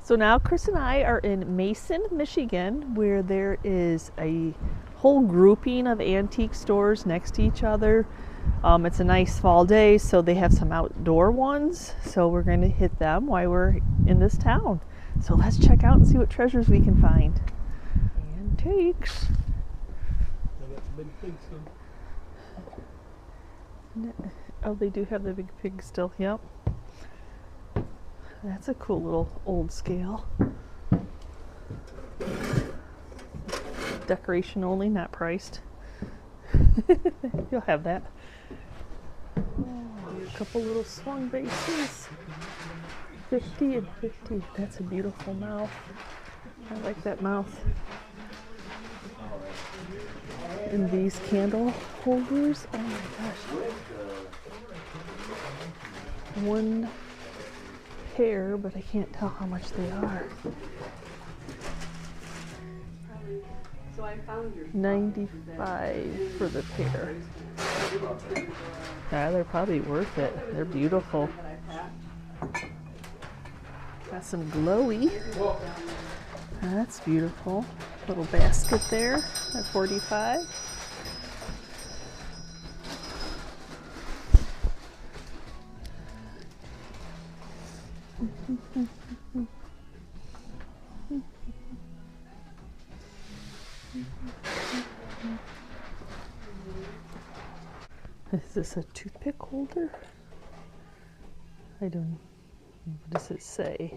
So now Chris and I are in Mason, Michigan, where there is a whole grouping of antique stores next to each other. It's a nice fall day, so they have some outdoor ones. So we're going to hit them while we're in this town. So let's check out and see what treasures we can find. Antiques. Oh, they do have the big pig still. Yep. That's a cool little old scale. Decoration only, not priced. You'll have that. Oh, a couple little swung bases. 50 and 50. That's a beautiful mouth. I like that mouth. And these candle holders. Oh my gosh. One pair, but I can't tell how much they are. So I found your $95 for the pair. Yeah, they're probably worth it. They're beautiful. Got some glowy. That's beautiful. Little basket there at $45. Is this a toothpick holder? I don't. What does it say?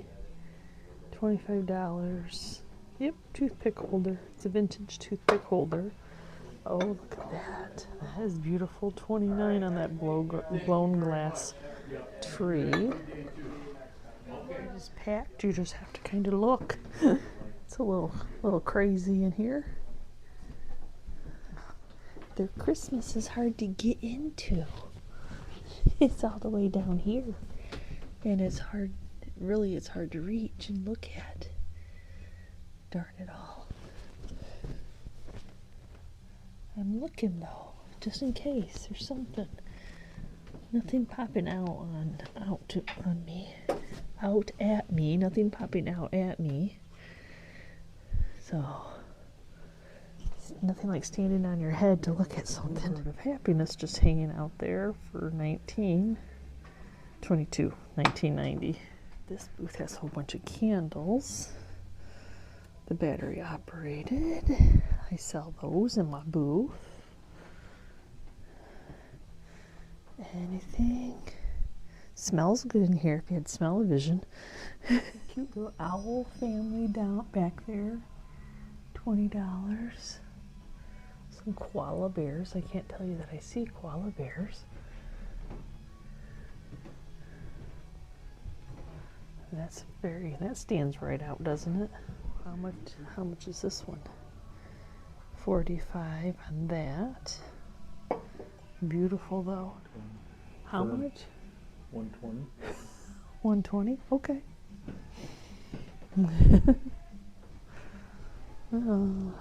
$25. Yep, toothpick holder. It's a vintage toothpick holder. Oh, look at that. That is beautiful. $29 on that blown glass tree. It is packed. You just have to kind of look. It's a little crazy in here. Their Christmas is hard to get into. It's all the way down here. And it's hard, really it's hard to reach and look at. Darn it all. I'm looking though, just in case there's something. Nothing popping out at me. Nothing popping out at me. So, it's nothing like standing on your head to look at something. Bird of Happiness just hanging out there for $19.90. This booth has a whole bunch of candles. The battery operated. I sell those in my booth. Anything? Smells good in here if you had smell-o-vision. Cute little owl family down back there. $20. Some koala bears. I can't tell you that I see koala bears. That stands right out, doesn't it? How much is this one? $45 on that. Beautiful though. How much? $120. $120? Okay.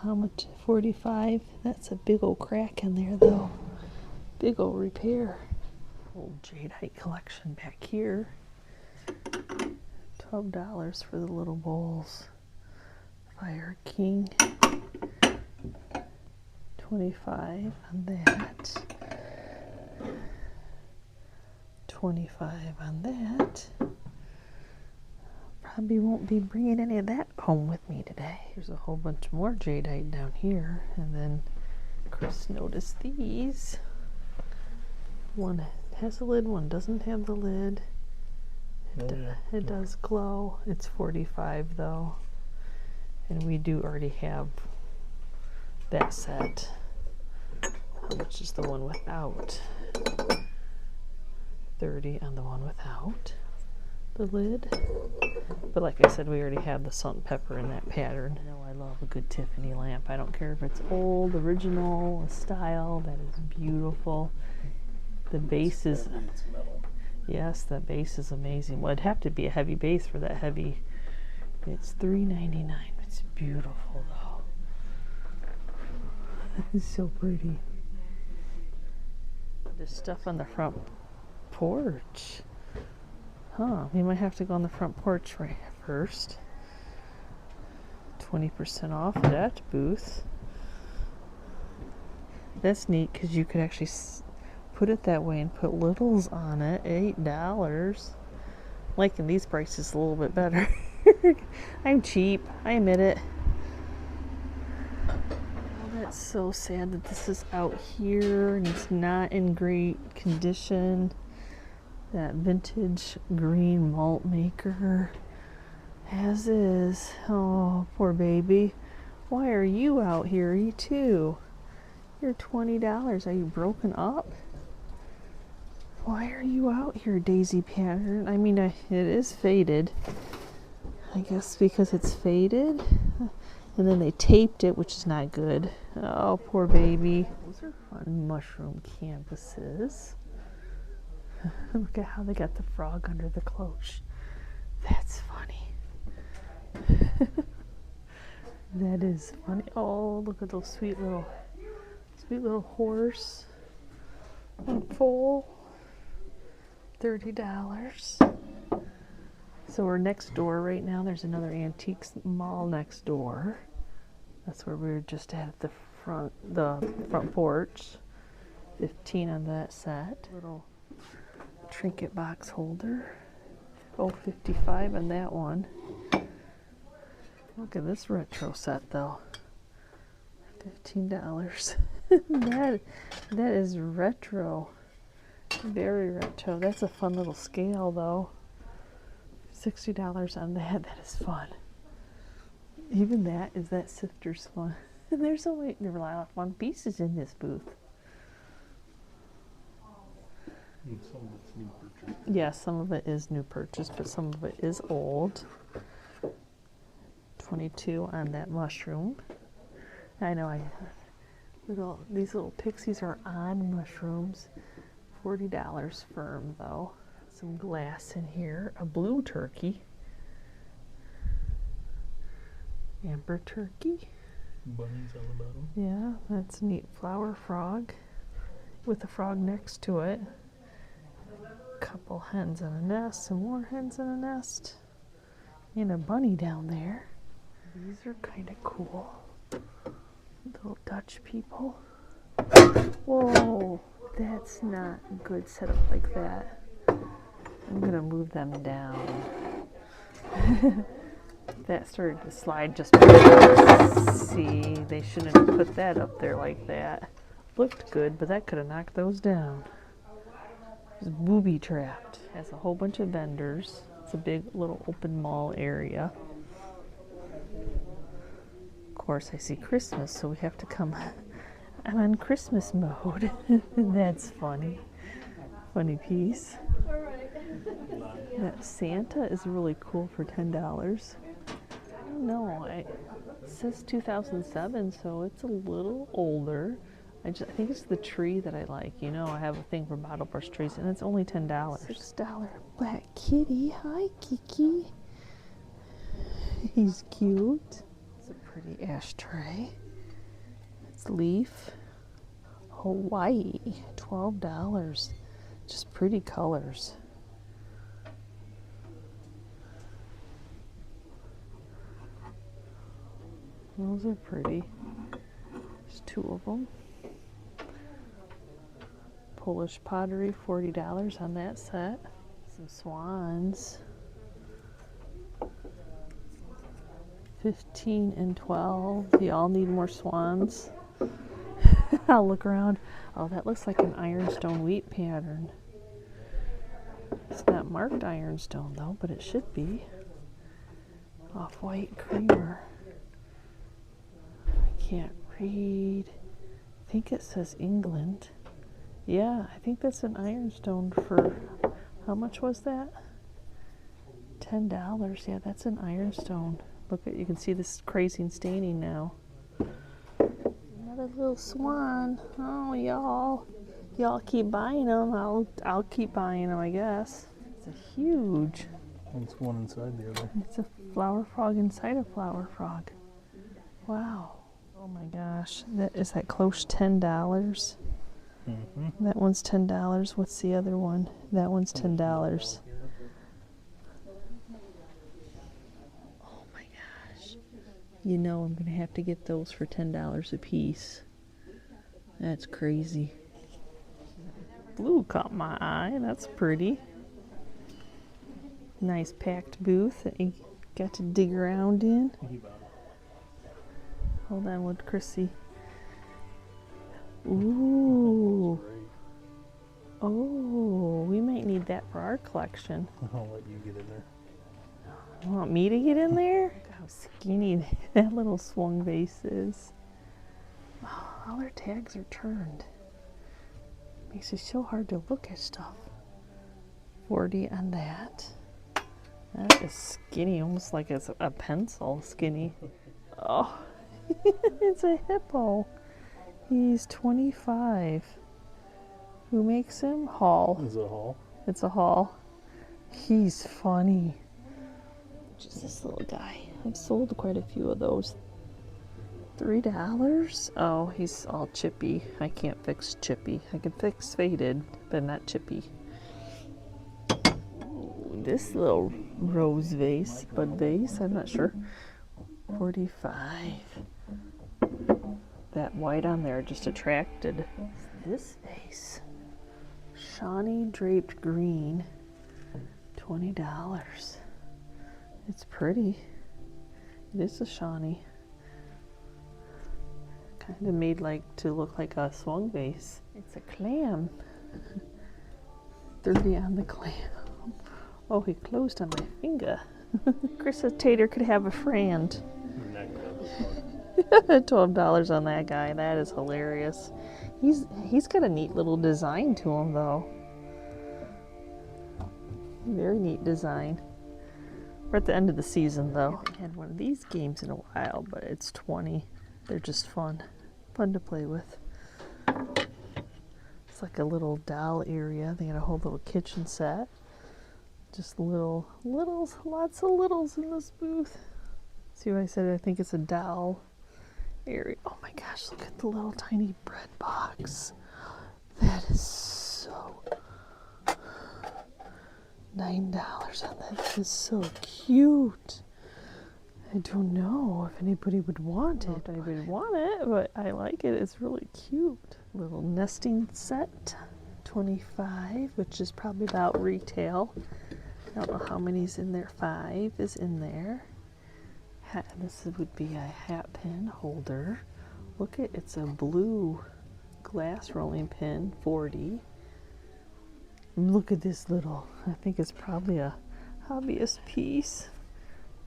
How much? $45. That's a big old crack in there though. Big old repair. Old jadeite collection back here. $12 for the little bowls. Fire King. $25 on that. $25 on that. Probably won't be bringing any of that home with me today. There's a whole bunch more jadeite down here, and then Chris noticed these. One has a lid, one doesn't have the lid. It does glow. It's $45 though, and we do already have that set. How much is the one without? $30 on the one without the lid. But like I said, we already have the salt and pepper in that pattern. I know I love a good Tiffany lamp. I don't care if it's old, original, style. That is beautiful. The base is, yes, that base is amazing. Well, it'd have to be a heavy base for that heavy. It's $3.99. It's beautiful though. It's so pretty. There's stuff on the front porch. Huh, we might have to go on the front porch for Amherst. 20% off that booth. That's neat because you could actually put it that way and put littles on it. $8. Liking these prices a little bit better. I'm cheap. I admit it. Oh, that's so sad that this is out here and it's not in great condition. That vintage green malt maker. As is. Oh, poor baby. Why are you out here? You too. You're $20. Are you broken up? Why are you out here, daisy pattern? I mean, it is faded. I guess because it's faded. And then they taped it, which is not good. Oh, poor baby. Those are fun mushroom canvases. Look at how they got the frog under the cloche. That's funny. That is funny. Oh, look at those sweet little horse and foal. $30. So we're next door right now. There's another antiques mall next door. That's where we were just at the front porch. $15 on that set. Little trinket box holder. Oh, $55 on that one. Look at this retro set though. $15. that is retro. Very retro. That's a fun little scale though. $60 on that. That is fun. Even that sifter's fun. And there are a lot of fun pieces in this booth. And some of it's new purchase. Yeah, some of it is new purchase, but some of it is old. $22 on that mushroom. I know these little pixies are on mushrooms. $40 firm though. Some glass in here. A blue turkey. Amber turkey. Bunnies on the bottom. Yeah, that's a neat flower frog with a frog next to it. Couple hens in a nest, some more hens in a nest, and a bunny down there. These are kind of cool. Little Dutch people. Whoa, that's not good setup like that. I'm gonna move them down. That started to slide just because. See, they shouldn't have put that up there like that. Looked good, but that could have knocked those down. It's booby trapped. Has a whole bunch of vendors. It's a big little open mall area. Of course, I see Christmas, so we have to come. I'm on Christmas mode. That's funny. Funny piece. That Santa is really cool for $10. I don't know. It says 2007, so it's a little older. I think it's the tree that I like. You know, I have a thing for bottle brush trees, and it's only $10. $6 black kitty. Hi, Kiki. He's cute. It's a pretty ashtray. It's leaf. Hawaii. $12. Just pretty colors. Those are pretty. There's two of them. Polish pottery, $40 on that set. Some swans. 15 and 12. You all need more swans. I'll look around. Oh, that looks like an ironstone wheat pattern. It's not marked ironstone though, but it should be. Off-white creamer. I can't read. I think it says England. Yeah, I think that's an ironstone for, how much was that? $10. Yeah, that's an ironstone. Look at, you can see this crazy staining now. Another little swan. Oh, y'all keep buying them. I'll keep buying them, I guess. It's a huge. It's one inside the other. It's a flower frog inside a flower frog. Wow. Oh my gosh. Is that close $10? Mm-hmm. That one's $10. What's the other one? That one's $10. You know I'm gonna have to get those for $10 a piece. That's crazy. Blue caught my eye. That's pretty. Nice packed booth that you got to dig around in. Hold on, what Chrissy? Ooh. Oh, we might need that for our collection. I'll let you get in there. You want me to get in there? Look how skinny that little swung vase is. Oh, all their tags are turned. Makes it so hard to look at stuff. 40 on that. That is skinny, almost like it's a pencil skinny. Oh, it's a hippo. He's 25. Who makes him? Hall. Is it a haul? It's a Hall. He's funny. Just this little guy. I've sold quite a few of those. $3? Oh, he's all chippy. I can't fix chippy. I can fix faded, but not chippy. Ooh, this little rose vase, bud vase, I'm not sure. 45. That white on there just attracted. This vase. Shawnee draped green. $20. It's pretty. It is a Shawnee. Kind of made like to look like a swung vase. It's a clam. 30 on the clam. Oh, he closed on my finger. Chris Tater could have a friend. $12 on that guy. That is hilarious. He's got a neat little design to him though. Very neat design. We're at the end of the season though. I haven't had one of these games in a while, but it's 20. They're just fun. Fun to play with. It's like a little doll area. They got a whole little kitchen set. Just littles, lots of littles in this booth. See what I said? I think it's a doll area. Oh my gosh, look at the little tiny bread box. That is so... $9 on that. This is so cute. I don't know if anybody would want it. But I like it. It's really cute. Little nesting set. 25, which is probably about retail. I don't know how many's in there. 5 is in there. This would be a hat pin holder. Look at, it's a blue glass rolling pin, 40. Look at this little, I think it's probably a hobbyist piece.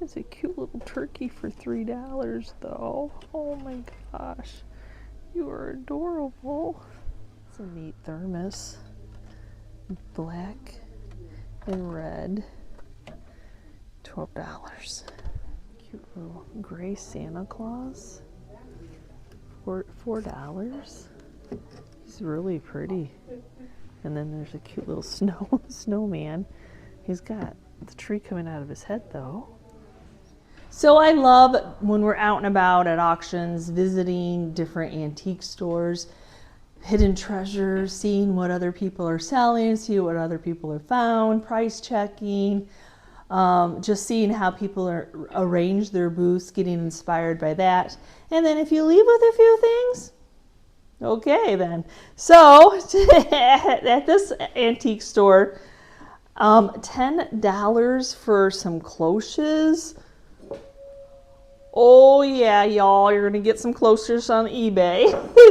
It's a cute little turkey for $3 though. Oh my gosh, you are adorable. It's a neat thermos, black and red, $12. Cute little gray Santa Claus, $4. He's really pretty. And then there's a cute little snowman. He's got the tree coming out of his head though. So I love when we're out and about at auctions, visiting different antique stores, hidden treasures, seeing what other people are selling, see what other people have found, price checking, just seeing how people arrange their booths, getting inspired by that. And then if you leave with a few things, okay then. So at this antique store, $10 for some cloches. Oh yeah, y'all, you're gonna get some cloches on eBay.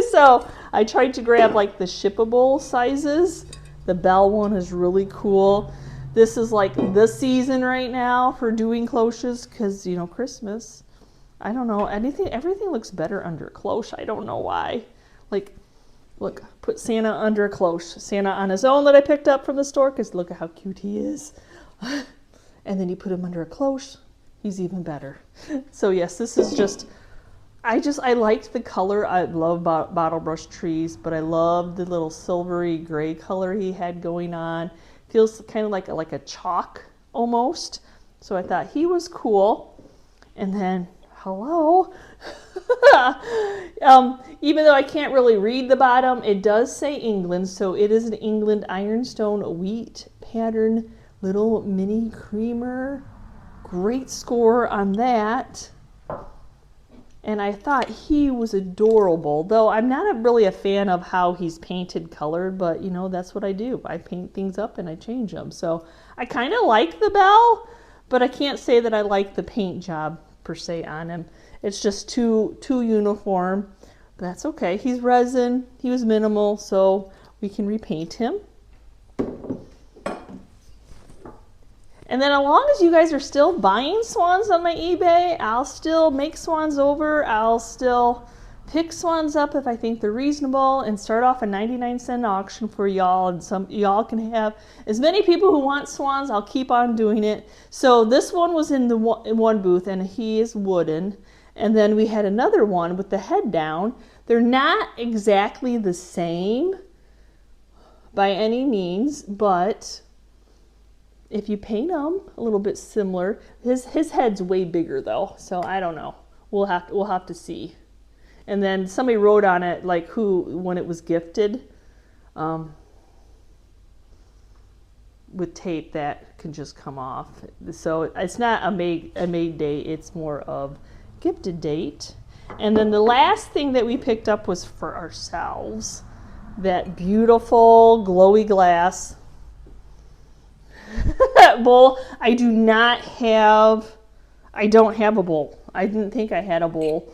So I tried to grab like the shippable sizes. The Bell one is really cool. This is like the season right now for doing cloches because, you know, Christmas. I don't know, everything looks better under a cloche. I don't know why. Like, look, put Santa under a cloche. Santa on his own that I picked up from the store because look at how cute he is. And then you put him under a cloche. He's even better. So yes, this is just, I liked the color. I love bottle brush trees, but I love the little silvery gray color he had going on. Feels kind of like a chalk almost. So I thought he was cool. And then, hello. Even though I can't really read the bottom, it does say England. So it is an England ironstone wheat pattern little mini creamer. Great score on that. And I thought he was adorable, though I'm not really a fan of how he's painted colored, but you know, that's what I do. I paint things up and I change them. So I kind of like the bell, but I can't say that I like the paint job per se on him. It's just too uniform, but that's okay. He's resin, he was minimal, so we can repaint him. And then as long as you guys are still buying swans on my eBay, I'll still make swans over. I'll still pick swans up if I think they're reasonable and start off a 99-cent auction for y'all. And y'all can have as many people who want swans. I'll keep on doing it. So this one was in one booth and he is wooden. And then we had another one with the head down. They're not exactly the same by any means, but if you paint them a little bit similar, his head's way bigger though, so I don't know. We'll have to see. And then somebody wrote on it like when it was gifted, with tape that can just come off. So it's not a made date, it's more of gifted date. And then the last thing that we picked up was for ourselves, that beautiful glowy glass bowl. I don't have a bowl. I didn't think I had a bowl.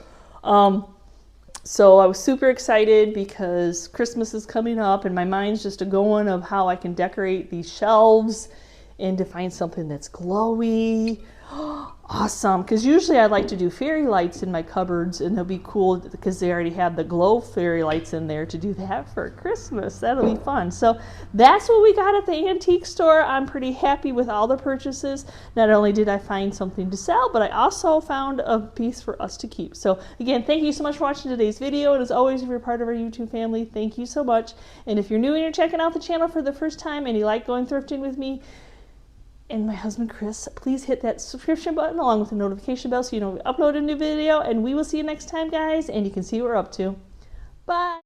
So I was super excited because Christmas is coming up and my mind's just going of how I can decorate these shelves and to find something that's glowy. Awesome, because usually I like to do fairy lights in my cupboards, and it'll be cool because they already have the glow fairy lights in there to do that for Christmas. That'll be fun. So that's what we got at the antique store. I'm pretty happy with all the purchases. Not only did I find something to sell, but I also found a piece for us to keep. So again, thank you so much for watching today's video, and as always, if you're part of our YouTube family, thank you so much. And if you're new and you're checking out the channel for the first time and you like going thrifting with me and my husband Chris, please hit that subscription button along with the notification bell so you know we upload a new video, and we will see you next time, guys, and you can see what we're up to. Bye.